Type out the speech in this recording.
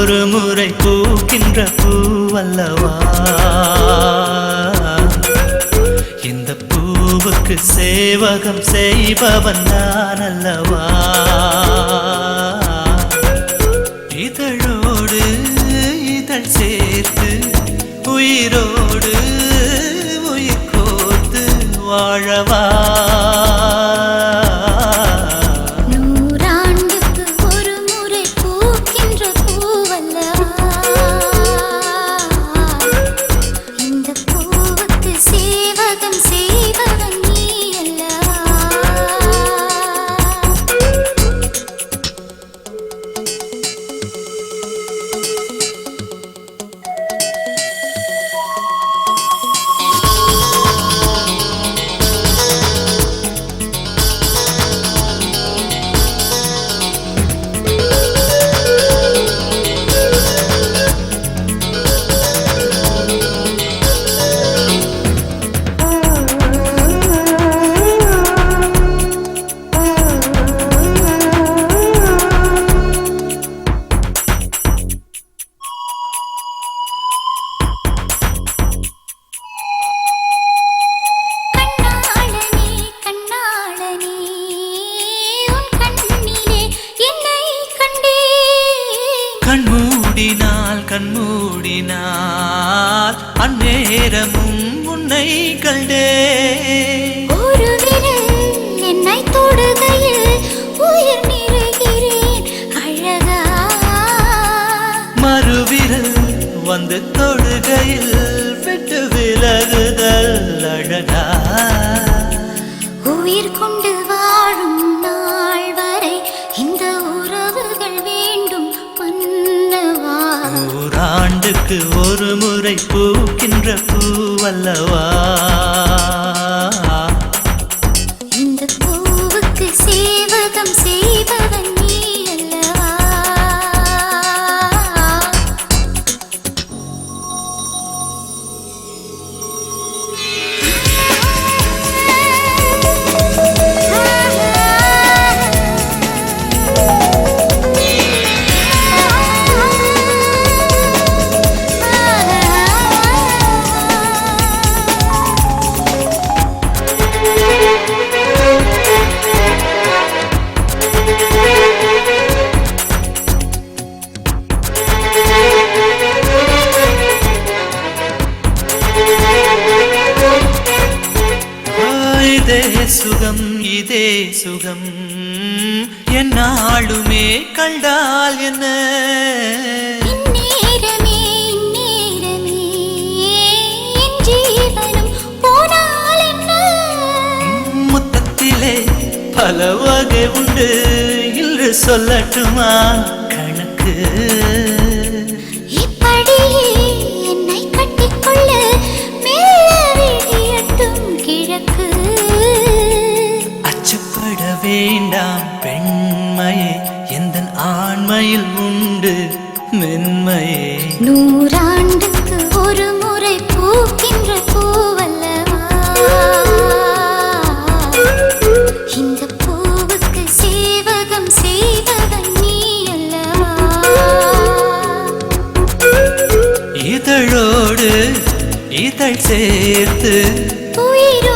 ஒரு முறை பூக்கின்ற பூவல்லவா இந்த பூவுக்கு சேவகம் செய்பவன் நான் அல்லவா இதழோடு இதழ் சேர்த்து உயிரோடு உயிர் கோர்த்து வாழவா கண்மூடினால் அந்நேரமும் உன்னை கண்டே ஒரு விரல் என்னை தொடுகையில் உயிர் நிறைகிறேன் அழகா மறுவிரல் வந்து தொடுகையில் விட்டு விலகுதல் அழகா உயிர் கொண்டு வாழும் நாள் வரை இந்த உறவுகள் வேண்டும் மன்னவா ஓராண்டுக்கு ஒரு முறை பூக்கின்ற பூவல்லவா இந்த பூவுக்கு சேவகம் செய்பவன் நீ அல்லவா சுகம் இதே சுகம் என்னாலுமே கண்டால் என்ன இந்நேரமே இந்நேரமே என் ஜீவனும் போனால் என்ன மொத்தத்திலே பல வகை உண்டு என்று சொல்லட்டுமா கணக்கு இப்படியே என்னை கட்டிக்கொள்ள மெல்ல விழியட்டும் கிழக்கு வேண்டாம் பெண்மையே எந்த ஆண்மையில் உண்டு மென்மையே நூறாண்டுக்கு ஒரு முறை பூக்கின்ற பூவல்லவா இந்த பூவுக்கு சேவகம் செய்வதன் நீ அல்லவா இதழோடு இதழ் சேர்த்து உயிரோ